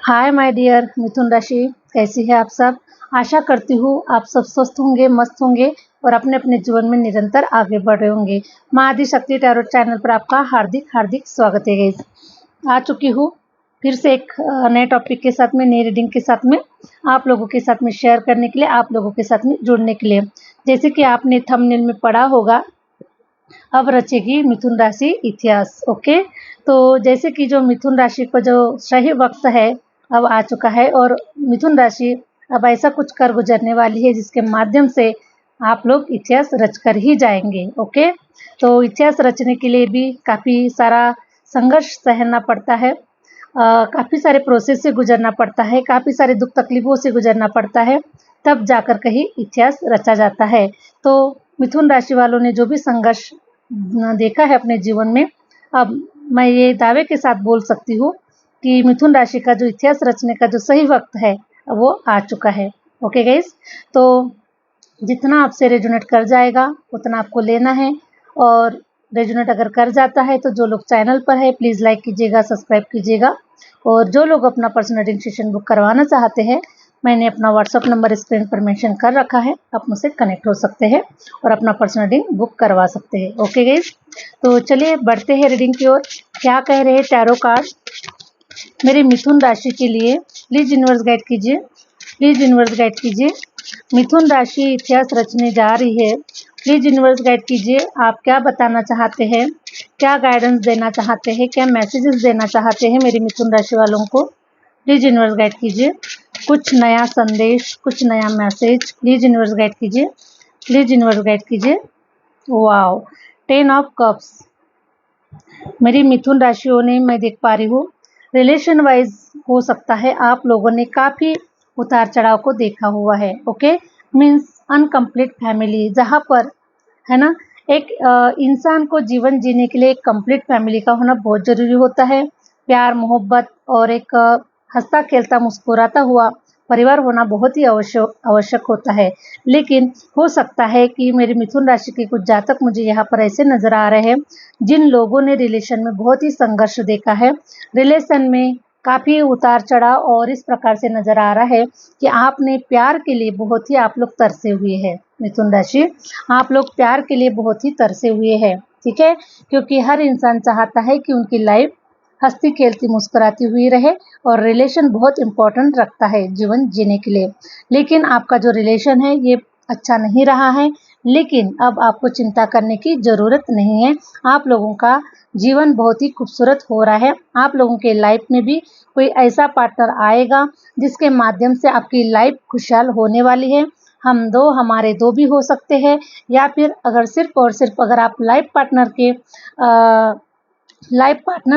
Hi my dear मिथुन राशि, कैसी है आप सब। आशा करती हूँ आप सब स्वस्थ होंगे, मस्त होंगे और अपने अपने जीवन में निरंतर आगे बढ़ रहे होंगे। माँ आदि शक्ति टैरो चैनल पर आपका हार्दिक हार्दिक स्वागत है गाइस। आ चुकी हूँ फिर से एक नए टॉपिक के साथ में, नई रीडिंग के साथ में, आप लोगों के साथ में शेयर करने के लिए, आप लोगों के साथ में जुड़ने के लिए। जैसे कि आपने थंबनेल में पढ़ा होगा, अब रचेगी मिथुन राशि इतिहास। ओके, तो जैसे कि जो मिथुन राशि को जो सही वक्त है अब आ चुका है और मिथुन राशि अब ऐसा कुछ कर गुजरने वाली है जिसके माध्यम से आप लोग इतिहास रच कर ही जाएंगे। ओके, तो इतिहास रचने के लिए भी काफ़ी सारा संघर्ष सहना पड़ता है, काफ़ी सारे प्रोसेस से गुजरना पड़ता है, काफ़ी सारे दुख तकलीफों से गुजरना पड़ता है, तब जाकर कहीं इतिहास रचा जाता है। तो मिथुन राशि वालों ने जो भी संघर्ष देखा है अपने जीवन में, अब मैं ये दावे के साथ बोल सकती हूँ कि मिथुन राशि का जो इतिहास रचने का जो सही वक्त है वो आ चुका है। ओके गाइस, तो जितना आपसे रेजोनेट कर जाएगा उतना आपको लेना है, और रेजोनेट अगर कर जाता है तो जो लोग चैनल पर है प्लीज़ लाइक कीजिएगा, सब्सक्राइब कीजिएगा। और जो लोग अपना पर्सनल रीडिंग सेशन बुक करवाना चाहते हैं, मैंने अपना व्हाट्सअप नंबर स्क्रीन पर मेंशन कर रखा है, आप मुझसे कनेक्ट हो सकते हैं और अपना पर्सनल रीडिंग बुक करवा सकते हैं। ओके गाइस, तो चलिए बढ़ते हैं रीडिंग की ओर। क्या कह रहे हैं टैरो कार्ड मेरे मिथुन राशि के लिए, प्लीज यूनिवर्स गाइड कीजिए, प्लीज यूनिवर्स गाइड कीजिए। मिथुन राशि इतिहास रचने जा रही है, प्लीज यूनिवर्स गाइड कीजिए। आप क्या बताना चाहते हैं, क्या गाइडेंस देना चाहते हैं, क्या मैसेजेस देना चाहते हैं मेरी मिथुन राशि वालों को, प्लीज यूनिवर्स गाइड कीजिए। कुछ नया संदेश, कुछ नया मैसेज, प्लीज यूनिवर्स गाइड कीजिए, प्लीज यूनिवर्स गाइड कीजिए। वाओ, 10 ऑफ कप्स मेरी मिथुन राशियों ने, मैं देख पा रही हूँ रिलेशन वाइज हो सकता है आप लोगों ने काफ़ी उतार चढ़ाव को देखा हुआ है। ओके, मीन्स अनकम्प्लीट फैमिली, जहाँ पर है ना, एक इंसान को जीवन जीने के लिए एक कंप्लीट फैमिली का होना बहुत ज़रूरी होता है। प्यार, मोहब्बत और एक हंसता खेलता मुस्कुराता हुआ परिवार होना बहुत ही आवश्यक होता है। लेकिन हो सकता है कि मेरी मिथुन राशि के कुछ जातक मुझे यहाँ पर ऐसे नज़र आ रहे हैं जिन लोगों ने रिलेशन में बहुत ही संघर्ष देखा है, रिलेशन में काफ़ी उतार चढ़ाव, और इस प्रकार से नज़र आ रहा है कि आपने प्यार के लिए बहुत ही आप लोग तरसे हुए हैं। मिथुन राशि, आप लोग प्यार के लिए बहुत ही तरसे हुए हैं, ठीक है, क्योंकि हर इंसान चाहता है कि उनकी लाइफ हंसती खेलती मुस्कुराती हुई रहे, और रिलेशन बहुत इम्पोर्टेंट रखता है जीवन जीने के लिए। लेकिन आपका जो रिलेशन है ये अच्छा नहीं रहा है, लेकिन अब आपको चिंता करने की ज़रूरत नहीं है। आप लोगों का जीवन बहुत ही खूबसूरत हो रहा है। आप लोगों के लाइफ में भी कोई ऐसा पार्टनर आएगा जिसके माध्यम से आपकी लाइफ खुशहाल होने वाली है। हम दो, हमारे दो भी हो सकते हैं, या फिर अगर सिर्फ और सिर्फ अगर आप लाइफ पार्टनर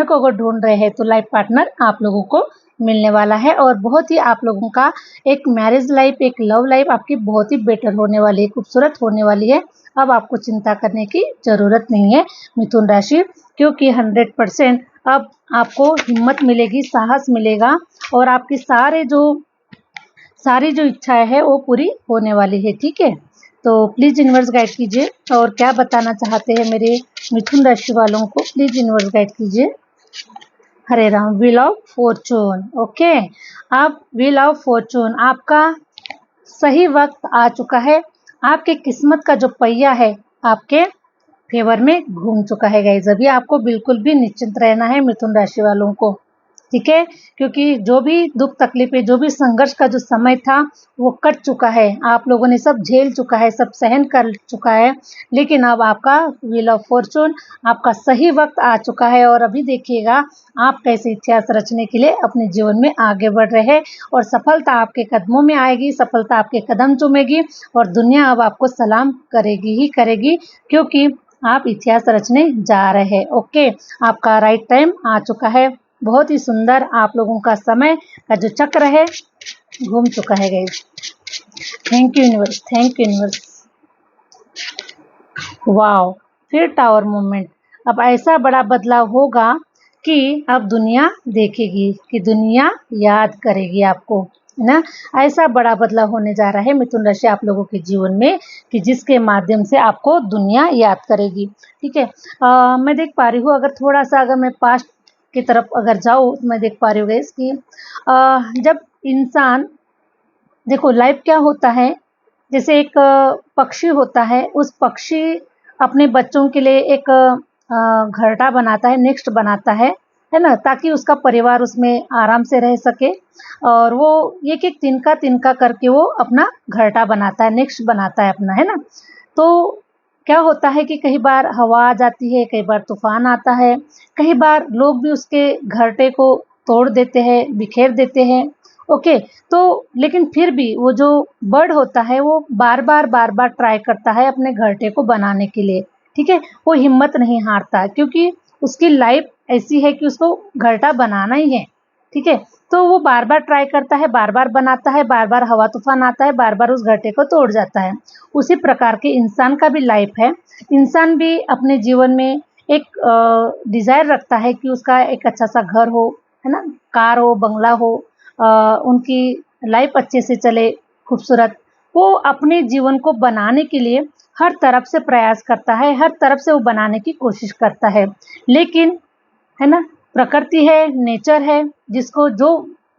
को अगर ढूंढ रहे हैं तो लाइफ पार्टनर आप लोगों को मिलने वाला है, और बहुत ही आप लोगों का एक मैरिज लाइफ, एक लव लाइफ आपकी बहुत ही बेटर होने वाली है, खूबसूरत होने वाली है। अब आपको चिंता करने की ज़रूरत नहीं है मिथुन राशि, क्योंकि 100% अब आपको हिम्मत मिलेगी, साहस मिलेगा, और आपकी सारी जो इच्छाएं हैं वो पूरी होने वाली है। ठीक है, तो प्लीज़ यूनिवर्स गाइड कीजिए, और क्या बताना चाहते हैं मेरे मिथुन राशि वालों को, प्लीज़ यूनिवर्स गाइड कीजिए। Hare Ram, wheel of fortune. Okay, अब व्हील ऑफ फॉर्चून, आपका सही वक्त आ चुका है। आपके किस्मत का जो पहिया है आपके फेवर में घूम चुका है गाइस। अभी आपको बिल्कुल भी निश्चिंत रहना है मिथुन राशि वालों को, ठीक है, क्योंकि जो भी दुख तकलीफें, जो भी संघर्ष का जो समय था वो कट चुका है। आप लोगों ने सब झेल चुका है, सब सहन कर चुका है, लेकिन अब आपका व्हील ऑफ फॉर्चून, आपका सही वक्त आ चुका है। और अभी देखिएगा आप कैसे इतिहास रचने के लिए अपने जीवन में आगे बढ़ रहे हैं, और सफलता आपके कदमों में आएगी, सफलता आपके कदम चूमेगी, और दुनिया अब आपको सलाम करेगी ही करेगी, क्योंकि आप इतिहास रचने जा रहे हैं। ओके, आपका राइट टाइम आ चुका है। बहुत ही सुंदर आप लोगों का समय का जो चक्र है घूम चुका है guys. Thank you universe, thank you universe. Wow, फिर टावर मूवमेंट। अब ऐसा बड़ा बदलाव होगा कि अब दुनिया देखेगी, कि दुनिया याद करेगी आपको, है ना। ऐसा बड़ा बदलाव होने जा रहा है मिथुन राशि आप लोगों के जीवन में, कि जिसके माध्यम से आपको दुनिया याद करेगी। ठीक है, मैं देख पा रही हूँ, अगर थोड़ा सा अगर मैं पास्ट की तरफ अगर जाऊँ तो मैं देख पा रही हूँ गाइस कि जब इंसान, देखो लाइफ क्या होता है, जैसे एक पक्षी होता है, उस पक्षी अपने बच्चों के लिए एक घरटा बनाता है, नेस्ट बनाता है ना? ताकि उसका परिवार उसमें आराम से रह सके, और वो एक-एक तिनका-तिनका करके वो अपना घरटा बनाता है, नेस्ट बनाता है अपना, है ना? तो क्या होता है कि कई बार हवा आ जाती है, कई बार तूफ़ान आता है, कई बार लोग भी उसके घरटे को तोड़ देते हैं, बिखेर देते हैं, ओके। तो लेकिन फिर भी वो जो बर्ड होता है वो बार-बार ट्राई करता है अपने घरटे को बनाने के लिए, ठीक है? वो हिम्मत नहीं हारता, क्योंकि उसकी लाइफ़ ऐसी है कि उसको घरटा बनाना ही है, ठीक है? तो वो बार-बार ट्राई करता है, बार-बार बनाता है, बार-बार हवा-तूफ़ान आता है, बार-बार उस घरटे को तोड़ जाता है। उसी प्रकार के इंसान का भी लाइफ़ है। इंसान भी अपने जीवन में एक डिज़ायर रखता है कि उसका एक अच्छा-सा घर हो, है ना? कार हो, बंगला हो, उनकी लाइफ़ अच्छे से चले, खूबसूरत। वो अपने जीवन को बनाने के लिए हर तरफ से प्रयास करता है, हर तरफ से वो बनाने की कोशिश करता है। लेकिन, है ना? प्रकृति है, नेचर है, जिसको जो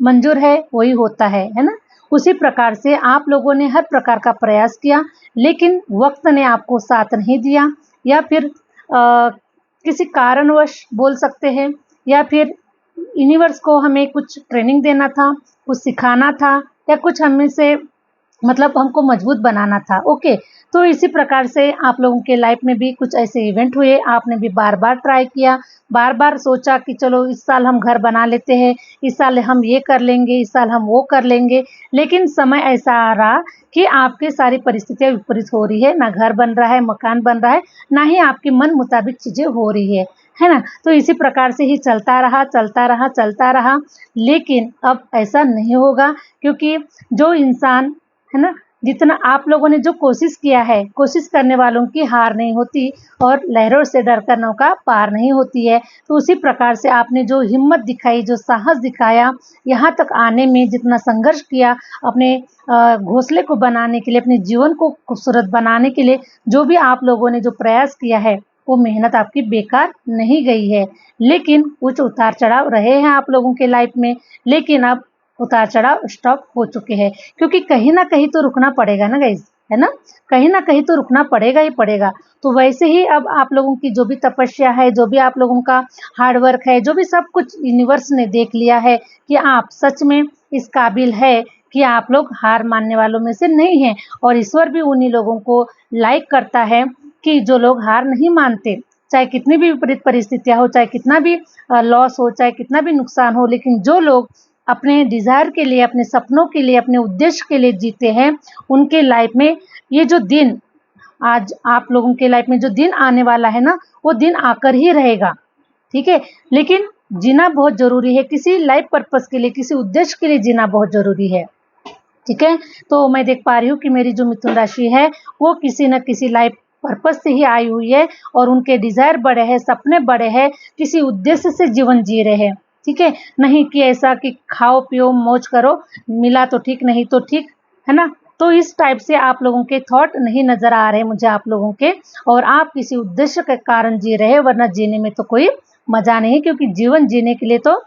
मंज़ूर है वही होता है ना? उसी प्रकार से आप लोगों ने हर प्रकार का प्रयास किया, लेकिन वक़्त ने आपको साथ नहीं दिया, या फिर किसी कारणवश बोल सकते हैं, या फिर यूनिवर्स को हमें कुछ ट्रेनिंग देना था, कुछ सिखाना था, या कुछ हमें से मतलब हमको मजबूत बनाना था, ओके। तो इसी प्रकार से आप लोगों के लाइफ में भी कुछ ऐसे इवेंट हुए, आपने भी बार-बार ट्राई किया, बार-बार सोचा कि चलो इस साल हम घर बना लेते हैं, इस साल हम ये कर लेंगे, इस साल हम वो कर लेंगे। लेकिन समय ऐसा आ रहा कि आपकी सारी परिस्थितियाँ विपरीत हो रही है, ना घर बन रहा है, मकान बन रहा है, ना ही आपके मन मुताबिक चीज़ें हो रही है ना? तो इसी प्रकार से ही चलता रहा, चलता रहा, चलता रहा। लेकिन अब ऐसा नहीं होगा, क्योंकि जो इंसान, है ना? जितना आप लोगों ने जो कोशिश किया है, कोशिश करने वालों की हार नहीं होती, और लहरों से डरकर नौका पार नहीं होती है। तो उसी प्रकार से आपने जो हिम्मत दिखाई, जो साहस दिखाया, यहाँ तक आने में जितना संघर्ष किया, अपने घोंसले को बनाने के लिए, अपने जीवन को खूबसूरत बनाने के लिए, जो भी आप लोगों ने जो प्रयास किया है, वो मेहनत आपकी बेकार नहीं गई है। लेकिन कुछ उतार-चढ़ाव रहे हैं आप लोगों के लाइफ में, लेकिन अब उतार-चढ़ाव स्टॉप हो चुके हैं, क्योंकि कहीं न कहीं तो रुकना पड़ेगा ना गाइज़, है ना? कहीं न कहीं तो रुकना पड़ेगा ही पड़ेगा। तो वैसे ही अब आप लोगों की जो भी तपस्या है, जो भी आप लोगों का हार्ड वर्क है, जो भी सब कुछ यूनिवर्स ने देख लिया है कि आप सच में इस काबिल है कि आप लोग हार मानने वालों में से नहीं हैं, और ईश्वर भी उन्हीं लोगों को लाइक करता है कि जो लोग हार नहीं मानते। चाहे कितनी भी विपरीत परिस्थितियाँ हो, चाहे कितना भी लॉस हो, चाहे कितना भी नुकसान हो, लेकिन जो लोग अपने डिज़ायर के लिए, अपने सपनों के लिए, अपने उद्देश्य के लिए जीते हैं, उनके लाइफ में ये जो दिन, आज आप लोगों के लाइफ में जो दिन आने वाला है ना, वो दिन आकर ही रहेगा, ठीक है? लेकिन जीना बहुत ज़रूरी है, किसी लाइफ पर्पज़ के लिए, किसी उद्देश्य के लिए जीना बहुत ज़रूरी है, ठीक है? तो मैं देख पा रही हूँ कि मेरी जो मिथुन राशि है, वो किसी न किसी लाइफ पर्पज़ से ही आई हुई है, और उनके डिज़ायर बड़े हैं, सपने बड़े हैं, किसी उद्देश्य से जीवन जी रहे हैं, ठीक है? नहीं कि ऐसा कि खाओ-पियो, मौज करो, मिला तो ठीक, नहीं तो ठीक, है ना? तो इस टाइप से आप लोगों के थॉट नहीं नज़र आ रहे मुझे आप लोगों के, और आप किसी उद्देश्य के कारण जी रहे हैं, वरना जीने में तो कोई मज़ा नहीं, क्योंकि जीवन जीने के लिए तो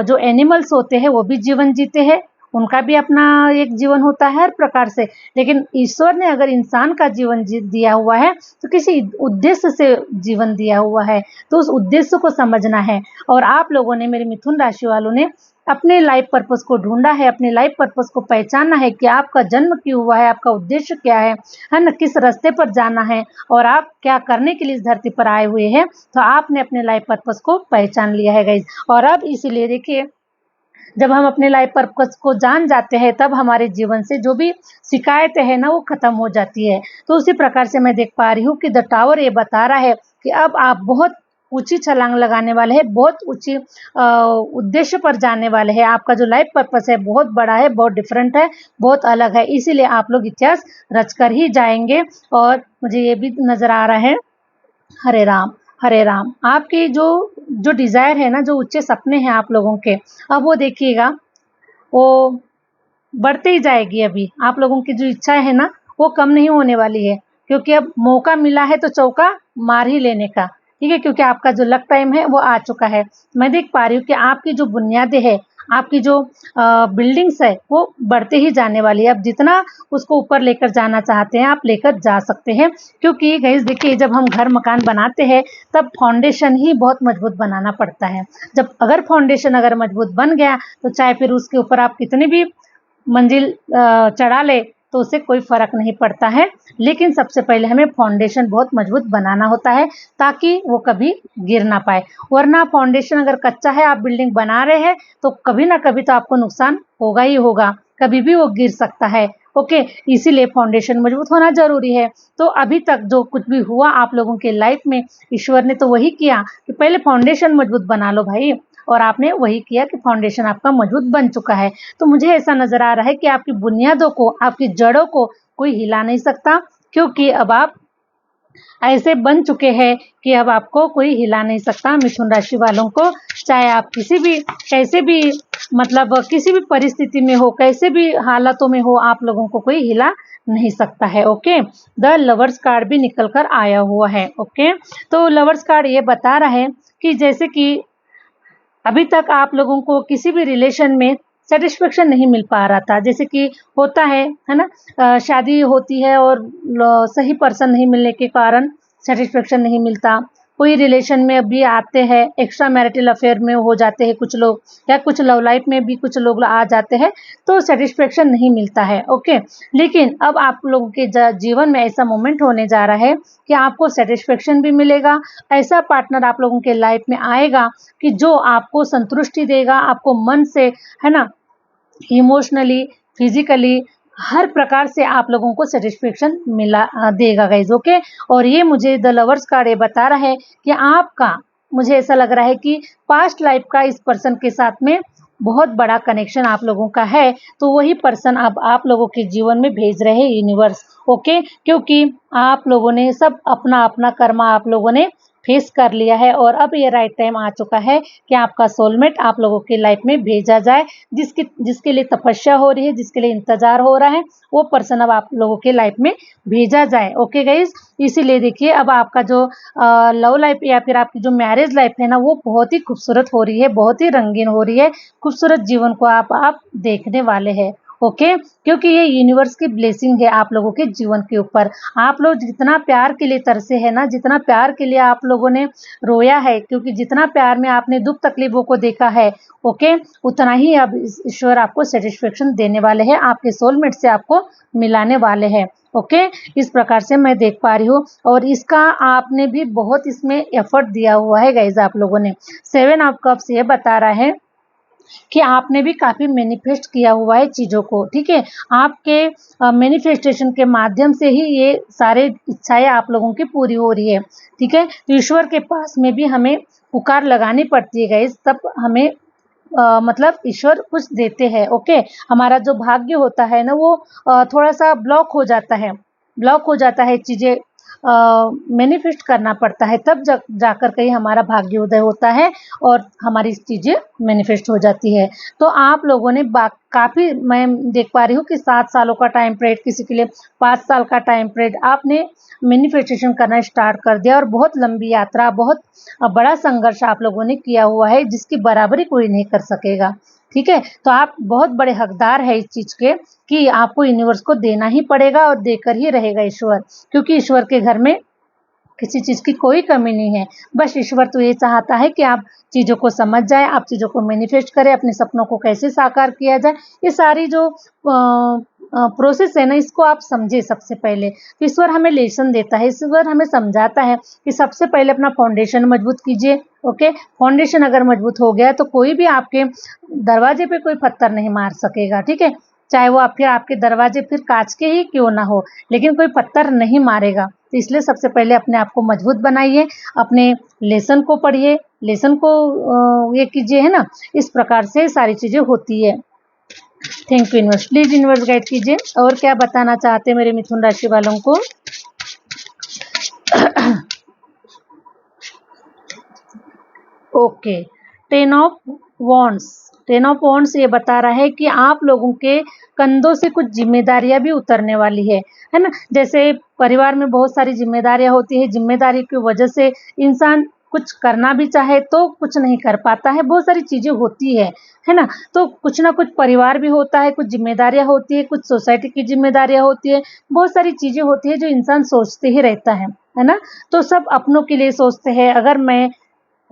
जो एनिमल्स होते हैं वो भी जीवन जीते हैं, उनका भी अपना एक जीवन होता है हर प्रकार से। लेकिन ईश्वर ने अगर इंसान का जीवन दिया हुआ है, तो किसी उद्देश्य से जीवन दिया हुआ है, तो उस उद्देश्य को समझना है। और आप लोगों ने, मेरे मिथुन राशि वालों ने, अपने लाइफ पर्पस को ढूंढा है, अपने लाइफ पर्पस को पहचाना है कि आपका जन्म क्यों हुआ है, आपका उद्देश्य क्या है ना? किस रास्ते पर जाना है, और आप क्या करने के लिए इस धरती पर आए हुए हैं। तो आपने अपने लाइफ पर्पस को पहचान लिया है गाइज। और अब इसीलिए देखिए, जब हम अपने लाइफ पर्पस को जान जाते हैं, तब हमारे जीवन से जो भी शिकायतें हैं ना, वो खत्म हो जाती है। तो उसी प्रकार से मैं देख पा रही हूँ कि द टावर ये बता रहा है कि अब आप बहुत ऊंची छलांग लगाने वाले हैं, बहुत ऊंची उद्देश्य पर जाने वाले हैं। आपका जो लाइफ पर्पस है बहुत बड़ा है, बहुत डिफरेंट है, बहुत अलग है, इसीलिए आप लोग इतिहास रचकर ही जाएंगे। और मुझे ये भी नजर आ रहा है, हरे राम, हरे राम, आपकी जो जो डिज़ायर है ना, जो ऊँचे सपने हैं आप लोगों के, अब वो देखिएगा, वो बढ़ते ही जाएगी। अभी आप लोगों की जो इच्छाएँ है ना, वो कम नहीं होने वाली है, क्योंकि अब मौका मिला है तो चौका मार ही लेने का, ठीक है, क्योंकि आपका जो लक टाइम है वो आ चुका है। मैं देख पा रही हूँ कि आपकी जो बुनियादें है, आपकी जो बिल्डिंग्स है वो बढ़ते ही जाने वाली है। आप जितना उसको ऊपर लेकर जाना चाहते हैं आप लेकर जा सकते हैं, क्योंकि गाइस देखिए जब हम घर मकान बनाते हैं तब फाउंडेशन ही बहुत मजबूत बनाना पड़ता है। जब अगर फाउंडेशन अगर मजबूत बन गया तो चाहे फिर उसके ऊपर आप कितनी भी मंजिल चढ़ा ले तो उससे कोई फर्क नहीं पड़ता है। लेकिन सबसे पहले हमें फाउंडेशन बहुत मजबूत बनाना होता है ताकि वो कभी गिर ना पाए। वरना फाउंडेशन अगर कच्चा है, आप बिल्डिंग बना रहे हैं तो कभी ना कभी तो आपको नुकसान होगा ही होगा, कभी भी वो गिर सकता है। ओके, इसीलिए फाउंडेशन मजबूत होना जरूरी है। तो अभी तक जो कुछ भी हुआ आप लोगों के लाइफ में, ईश्वर ने तो वही किया कि पहले फाउंडेशन मजबूत बना लो भाई, और आपने वही किया कि फाउंडेशन आपका मजबूत बन चुका है। तो मुझे ऐसा नजर आ रहा है कि आपकी बुनियादों को, आपकी जड़ों को कोई हिला नहीं सकता, क्योंकि अब आप ऐसे बन चुके हैं कि अब आपको कोई हिला नहीं सकता। मिथुन राशि वालों को चाहे आप किसी भी कैसे भी मतलब किसी भी परिस्थिति में हो, कैसे भी हालातों में हो, आप लोगों को कोई हिला नहीं सकता है। ओके, द लवर्स कार्ड भी निकल कर आया हुआ है। ओके, तो लवर्स कार्ड ये बता रहा है कि जैसे कि अभी तक आप लोगों को किसी भी रिलेशन में सेटिस्फेक्शन नहीं मिल पा रहा था, जैसे कि होता है ना, शादी होती है और सही पर्सन नहीं मिलने के कारण सेटिस्फेक्शन नहीं मिलता। कोई रिलेशन में अभी आते हैं, एक्स्ट्रा मैरिटल अफेयर में हो जाते हैं कुछ लोग, या कुछ लव लाइफ में भी कुछ लोग आ जाते हैं, तो सेटिस्फेक्शन नहीं मिलता है। ओके, लेकिन अब आप लोगों के जीवन में ऐसा मोमेंट होने जा रहा है कि आपको सेटिस्फेक्शन भी मिलेगा। ऐसा पार्टनर आप लोगों के लाइफ में आएगा कि जो आपको संतुष्टि देगा, आपको मन से, है ना, इमोशनली, फिजिकली, हर प्रकार से आप लोगों को सेटिस्फेक्शन देगा गाइज। ओके, और ये मुझे द लवर्स कार्ड ये बता रहा है कि आपका, मुझे ऐसा लग रहा है कि पास्ट लाइफ का इस पर्सन के साथ में बहुत बड़ा कनेक्शन आप लोगों का है, तो वही पर्सन अब आप लोगों के जीवन में भेज रहे हैं यूनिवर्स। ओके, क्योंकि आप लोगों ने सब अपना अपना कर्मा आप लोगों ने फेस कर लिया है, और अब ये राइट टाइम आ चुका है कि आपका सोलमेट आप लोगों की लाइफ में भेजा जाए। जिसके लिए तपस्या हो रही है, जिसके लिए इंतजार हो रहा है, वो पर्सन अब आप लोगों के लाइफ में भेजा जाए। ओके गाइज, इसीलिए देखिए अब आपका जो लव लाइफ या फिर आपकी जो मैरिज लाइफ है ना, वो बहुत ही खूबसूरत हो रही है, बहुत ही रंगीन हो रही है। खूबसूरत जीवन को आप देखने वाले हैं। ओके, क्योंकि ये यूनिवर्स की ब्लेसिंग है आप लोगों के जीवन के ऊपर। आप लोग जितना प्यार के लिए तरसे है ना, जितना प्यार के लिए आप लोगों ने रोया है, क्योंकि जितना प्यार में आपने दुख तकलीफों को देखा है, ओके, उतना ही अब ईश्वर आपको सेटिस्फेक्शन देने वाले हैं, आपके सोलमेट से आपको मिलाने वाले हैं। ओके, इस प्रकार से मैं देख पा रही हूँ, और इसका आपने भी बहुत इसमें एफर्ट दिया हुआ है गाइज आप लोगों ने। 7 ऑफ कप्स ये बता रहा है कि आपने भी काफी मैनिफेस्ट किया हुआ है चीजों को। ठीक है, आपके मैनिफेस्टेशन के माध्यम से ही ये सारे इच्छाएं आप लोगों की पूरी हो रही है। ठीक है, तो ईश्वर के पास में भी हमें पुकार लगानी पड़ती है गाइस, तब हमें मतलब ईश्वर कुछ देते हैं। ओके, हमारा जो भाग्य होता है ना वो थोड़ा सा ब्लॉक हो जाता है, ब्लॉक हो जाता है, चीजें मैनिफेस्ट करना पड़ता है, तब जाकर कहीं हमारा भाग्य उदय होता है और हमारी चीजें मैनिफेस्ट हो जाती है। तो आप लोगों ने काफी, मैं देख पा रही हूँ कि 7 सालों का टाइम पीरियड, किसी के लिए 5 साल का टाइम पीरियड आपने मैनिफेस्टेशन करना स्टार्ट कर दिया, और बहुत लंबी यात्रा, बहुत बड़ा संघर्ष आप लोगों ने किया हुआ है, जिसकी बराबरी कोई नहीं कर सकेगा। ठीक है, तो आप बहुत बड़े हकदार है इस चीज के कि आपको यूनिवर्स को देना ही पड़ेगा, और देकर ही रहेगा ईश्वर, क्योंकि ईश्वर के घर में किसी चीज की कोई कमी नहीं है। बस ईश्वर तो ये चाहता है कि आप चीजों को समझ जाए, आप चीजों को मैनिफेस्ट करें, अपने सपनों को कैसे साकार किया जाए, ये सारी जो प्रोसेस है ना, इसको आप समझे सबसे पहले। तो ईश्वर हमें लेसन देता है, ईश्वर हमें समझाता है कि सबसे पहले अपना फाउंडेशन मजबूत कीजिए। ओके, फाउंडेशन अगर मजबूत हो गया तो कोई भी आपके दरवाजे पे कोई पत्थर नहीं मार सकेगा। ठीक है, चाहे वो फिर आपके दरवाजे फिर कांच के ही क्यों ना हो, लेकिन कोई पत्थर नहीं मारेगा। तो इसलिए सबसे पहले अपने आप को मजबूत बनाइए, अपने लेसन को पढ़िए, लेसन को ये कीजिए, है ना, इस प्रकार से सारी चीजें होती है। Thank you universe, please universe guide कीजिए और क्या बताना चाहते हैं मेरे मिथुन राशि वालों को। Okay, 10 of wands, 10 of wands ये बता रहा है कि आप लोगों के कंधों से कुछ जिम्मेदारियां भी उतरने वाली है ना। जैसे परिवार में बहुत सारी जिम्मेदारियां होती है, जिम्मेदारी की वजह से इंसान कुछ करना भी चाहे तो कुछ नहीं कर पाता है, बहुत सारी चीज़ें होती है ना। तो कुछ ना कुछ परिवार भी होता है, कुछ ज़िम्मेदारियाँ होती है, कुछ सोसाइटी की ज़िम्मेदारियाँ होती है, बहुत सारी चीज़ें होती है जो इंसान सोचते ही रहता है ना। तो सब अपनों के लिए सोचते हैं, अगर मैं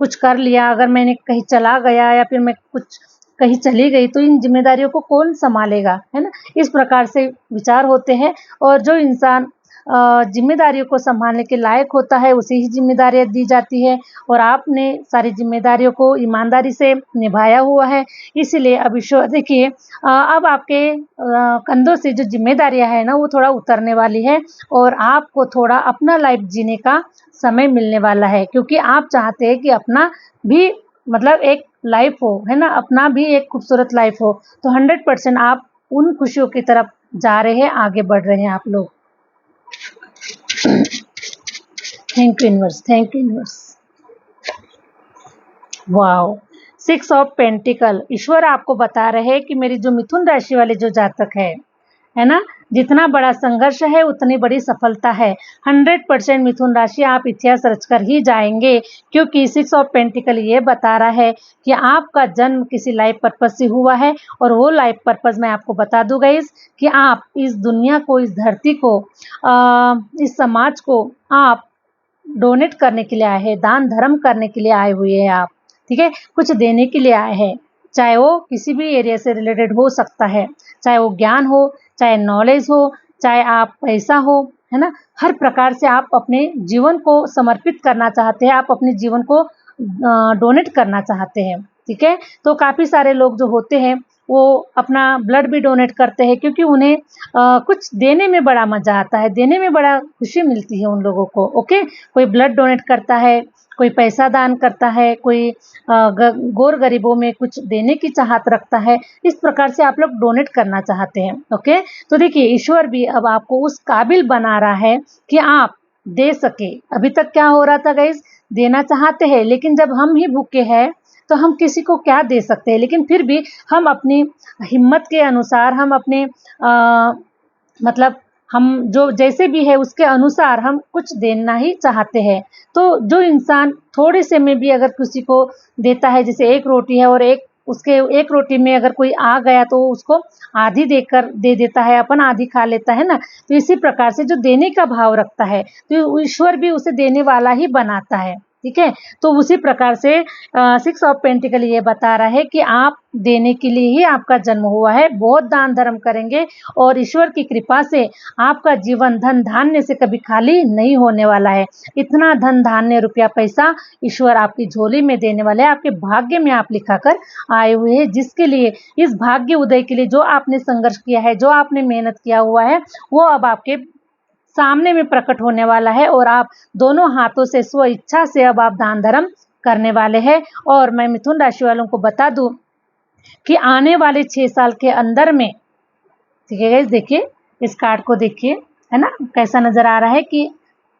कुछ कर लिया, अगर मैंने कहीं चला गया या फिर मैं कुछ कहीं चली गई तो इन ज़िम्मेदारियों को कौन सँभालेगा, है ना? इस प्रकार से विचार होते हैं और जो इंसान ज़िम्मेदारियों को सँभालने के लायक होता है, उसे ही ज़िम्मेदारियाँ दी जाती है और आपने सारी ज़िम्मेदारियों को ईमानदारी से निभाया हुआ है। इसीलिए अब ईश्वर देखिए अब आपके कंधों से जो ज़िम्मेदारियाँ हैं ना, वो थोड़ा उतरने वाली है और आपको थोड़ा अपना लाइफ़ जीने का समय मिलने वाला है, क्योंकि आप चाहते हैं कि अपना भी मतलब एक लाइफ हो, है ना? अपना भी एक खूबसूरत लाइफ हो, तो 100% आप उन खुशियों की तरफ जा रहे हैं, आगे बढ़ रहे हैं आप लोग। Thank you universe, thank you universe. Wow! 6 of pentacle, ईश्वर आपको बता रहे हैं कि मेरी जो मिथुन राशि वाले जो जातक है ना? जितना बड़ा संघर्ष है उतनी बड़ी सफलता है। 100% मिथुन राशि आप इतिहास रचकर ही जाएँगे, क्योंकि 6 ऑफ पेंटिकल ये बता रहा है कि आपका जन्म किसी लाइफ पर्पस से हुआ है और वो लाइफ पर्पस मैं आपको बता दूँ गाइस कि आप इस दुनिया को, इस धरती को इस समाज को आप डोनेट करने के लिए आए हैं, दान धर्म करने के लिए आए हुए हैं आप, ठीक है? कुछ देने के लिए आए हैं, चाहे वो किसी भी एरिया से रिलेटेड हो सकता है, चाहे वो ज्ञान हो, चाहे नॉलेज हो, चाहे आप पैसा हो, है ना? हर प्रकार से आप अपने जीवन को समर्पित करना चाहते हैं, आप अपने जीवन को डोनेट करना चाहते हैं, ठीक है? तो काफ़ी सारे लोग जो होते हैं, वो अपना ब्लड भी डोनेट करते हैं, क्योंकि उन्हें कुछ देने में बड़ा मज़ा आता है, देने में बड़ा खुशी मिलती है उन लोगों को, ओके? कोई ब्लड डोनेट करता है, कोई पैसा दान करता है, कोई गौर गरीबों में कुछ देने की चाहत रखता है। इस प्रकार से आप लोग डोनेट करना चाहते हैं, ओके? तो देखिए ईश्वर भी अब आपको उस काबिल बना रहा है कि आप दे सके। अभी तक क्या हो रहा था गाइस, देना चाहते हैं लेकिन जब हम ही भूखे हैं तो हम किसी को क्या दे सकते हैं, लेकिन फिर भी हम अपनी हिम्मत के अनुसार, हम अपने मतलब हम जो जैसे भी है उसके अनुसार हम कुछ देना ही चाहते हैं। तो जो इंसान थोड़े से में भी अगर किसी को देता है, जैसे एक रोटी है और एक उसके एक रोटी में अगर कोई आ गया तो उसको आधी देकर दे देता है, अपन आधी खा लेता है ना। तो इसी प्रकार से जो देने का भाव रखता है तो ईश्वर भी उसे देने वाला ही बनाता है, ठीक है? तो उसी प्रकार से 6 ऑफ पेंटिकल ये बता रहा है कि आप देने के लिए ही आपका जन्म हुआ है, बहुत दान धर्म करेंगे और ईश्वर की कृपा से आपका जीवन धन धान्य से कभी खाली नहीं होने वाला है। इतना धन धान्य रुपया पैसा ईश्वर आपकी झोली में देने वाले हैं, आपके भाग्य में आप लिखा कर आए हुए हैं, जिसके लिए इस भाग्य उदय के लिए जो आपने संघर्ष किया है, जो आपने मेहनत किया हुआ है, वो अब आपके सामने में प्रकट होने वाला है और आप दोनों हाथों से स्व इच्छा से अब आप दान धर्म करने वाले हैं। और मैं मिथुन राशि वालों को बता दूं कि आने वाले 6 साल के अंदर में, ठीक है गाइस, देखिए इस कार्ड को देखिए, है ना कैसा नजर आ रहा है कि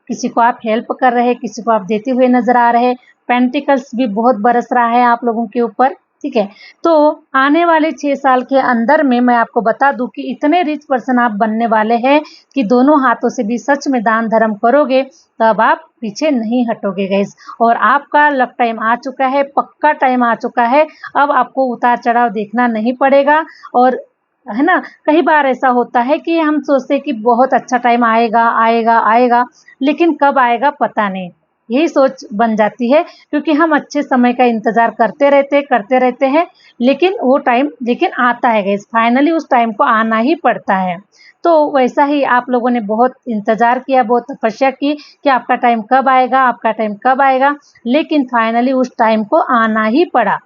किसी को आप हेल्प कर रहे हैं, किसी को आप देते हुए नजर आ रहे हैं। पेंटिकल्स भी बहुत बरस रहा है आप लोगों के ऊपर, ठीक है? तो आने वाले 6 साल के अंदर में मैं आपको बता दूं कि इतने रिच पर्सन आप बनने वाले हैं कि दोनों हाथों से भी सच में दान धर्म करोगे तब आप पीछे नहीं हटोगे गाइस। और आपका लक टाइम आ चुका है, पक्का टाइम आ चुका है। अब आपको उतार चढ़ाव देखना नहीं पड़ेगा। और है ना, कई बार ऐसा होता है कि हम सोचते हैं कि बहुत अच्छा टाइम आएगा आएगा आएगा, लेकिन कब आएगा पता नहीं, यही सोच बन जाती है, क्योंकि हम अच्छे समय का इंतजार करते रहते हैं, लेकिन वो टाइम लेकिन आता है गाइस, फाइनली उस टाइम को आना ही पड़ता है। तो वैसा ही आप लोगों ने बहुत इंतजार किया, बहुत तपस्या की कि आपका टाइम कब आएगा, आपका टाइम कब आएगा, लेकिन फाइनली उस टाइम को आना ही पड़ा,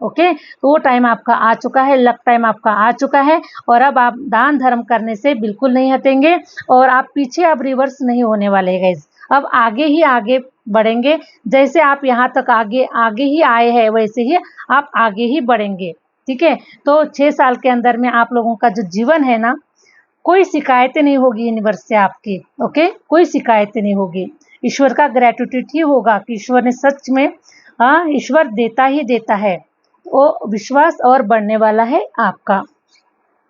ओके? तो वो टाइम आपका आ चुका है, लक टाइम आपका आ चुका है और अब आप दान धर्म करने से बिल्कुल नहीं हटेंगे और आप पीछे अब रिवर्स नहीं होने वाले गाइस। अब आगे ही आगे बढ़ेंगे, जैसे आप यहाँ तक आगे आगे ही आए हैं वैसे ही आप आगे ही बढ़ेंगे, ठीक है? तो 6 साल के अंदर में आप लोगों का जो जीवन है ना, कोई शिकायतें नहीं होगी यूनिवर्स से आपकी, ओके? कोई शिकायतें नहीं होगी। ईश्वर का ग्रेटिट्यूड ही होगा कि ईश्वर ने सच में, हाँ, ईश्वर देता ही देता है। वो विश्वास और बढ़ने वाला है आपका।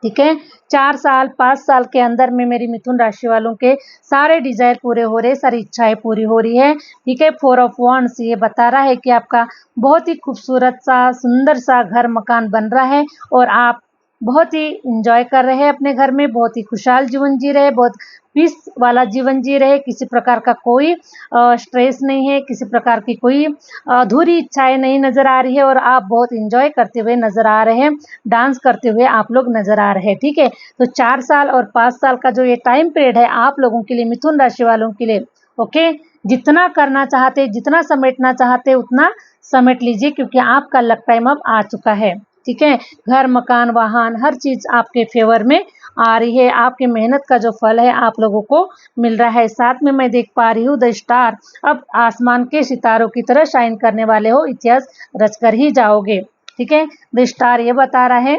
ठीक है। 4 साल 5 साल के अंदर में मेरी मिथुन राशि वालों के सारे डिजायर पूरे हो रहे, सारी इच्छाएं पूरी हो रही है। ठीक है। 4 ऑफ वांड्स ये बता रहा है कि आपका बहुत ही खूबसूरत सा सुंदर सा घर मकान बन रहा है और आप बहुत ही इंजॉय कर रहे हैं अपने घर में, बहुत ही खुशहाल जीवन जी रहे, बहुत पीस वाला जीवन जी रहे, किसी प्रकार का कोई स्ट्रेस नहीं है, किसी प्रकार की कोई अधूरी इच्छाएं नहीं नजर आ रही है और आप बहुत इंजॉय करते हुए नजर आ रहे हैं, डांस करते हुए आप लोग नजर आ रहे हैं। ठीक है। तो 4 साल और 5 साल का जो ये टाइम पीरियड है आप लोगों के लिए, मिथुन राशि वालों के लिए, ओके, जितना करना चाहते, जितना समेटना चाहते उतना समेट लीजिए, क्योंकि आपका लक टाइम अब आ चुका है। ठीक है। घर मकान वाहन हर चीज आपके फेवर में आ रही है, आपकी मेहनत का जो फल है आप लोगों को मिल रहा है। साथ में मैं देख पा रही हूँ द स्टार, अब आसमान के सितारों की तरह शाइन करने वाले हो, इतिहास रचकर ही जाओगे। ठीक है। द स्टार ये बता रहा है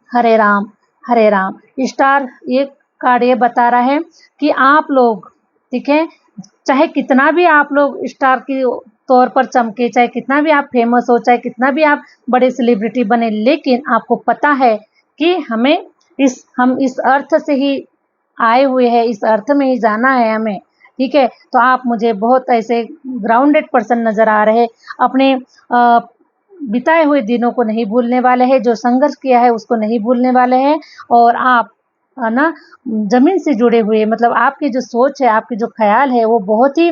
हरे राम हरे राम। स्टार ये कार्ड ये बता रहा है कि आप लोग, ठीक है, चाहे कितना भी आप लोग स्टार की तौर पर चमके, चाहे कितना भी आप फेमस हो, चाहे कितना भी आप बड़े सेलिब्रिटी बने, लेकिन आपको पता है कि हम इस अर्थ से ही आए हुए हैं, इस अर्थ में ही जाना है हमें। ठीक है। तो आप मुझे बहुत ऐसे ग्राउंडेड पर्सन नजर आ रहे, अपने बिताए हुए दिनों को नहीं भूलने वाले हैं, जो संघर्ष किया है उसको नहीं भूलने वाले हैं, और आप है ना जमीन से जुड़े हुए, मतलब आपकी जो सोच है, आपकी जो ख्याल है वो बहुत ही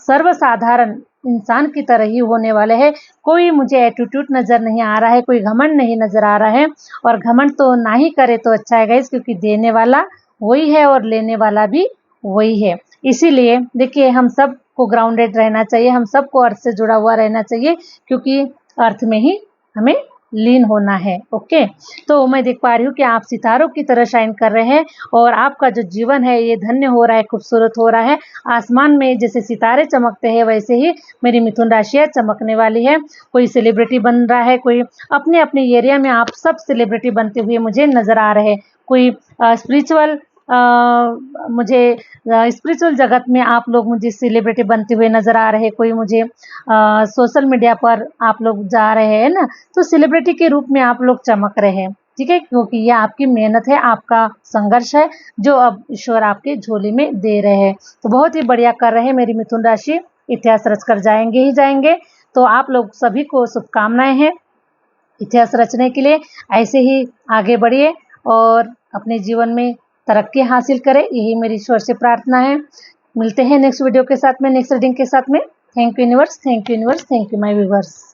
सर्वसाधारण इंसान की तरह ही होने वाले हैं। कोई मुझे एटीट्यूड नजर नहीं आ रहा है, कोई घमंड नहीं नजर आ रहा है, और घमंड तो ना ही करे तो अच्छा है गाइस, क्योंकि देने वाला वही है और लेने वाला भी वही है। इसीलिए देखिए हम सबको ग्राउंडेड रहना चाहिए, हम सबको अर्थ से जुड़ा हुआ रहना चाहिए, क्योंकि अर्थ में ही हमें लीन होना है। ओके। तो मैं देख पा रही हूँ कि आप सितारों की तरह शाइन कर रहे हैं और आपका जो जीवन है ये धन्य हो रहा है, खूबसूरत हो रहा है। आसमान में जैसे सितारे चमकते हैं वैसे ही मेरी मिथुन राशि चमकने वाली है। कोई सेलिब्रिटी बन रहा है, कोई अपने अपने एरिया में आप सब सेलिब्रिटी बनते हुए मुझे नजर आ रहे हैं। कोई स्पिरिचुअल मुझे स्पिरिचुअल जगत में आप लोग मुझे सेलिब्रिटी बनते हुए नजर आ रहे हैं, कोई मुझे सोशल मीडिया पर आप लोग जा रहे हैं ना, तो सेलिब्रिटी के रूप में आप लोग चमक रहे हैं। ठीक है। क्योंकि ये आपकी मेहनत है, आपका संघर्ष है, जो अब ईश्वर आपके झोली में दे रहे हैं। तो बहुत ही बढ़िया कर रहे हैं मेरी मिथुन राशि, इतिहास रचकर जाएंगे ही जाएंगे। तो आप लोग सभी को शुभकामनाएं हैं इतिहास रचने के लिए। ऐसे ही आगे बढ़िए और अपने जीवन में तरक्की हासिल करें, यही मेरी ईश्वर से प्रार्थना है। मिलते हैं नेक्स्ट वीडियो के साथ में, नेक्स्ट रीडिंग के साथ में। Thank you universe, thank you universe, thank you my viewers.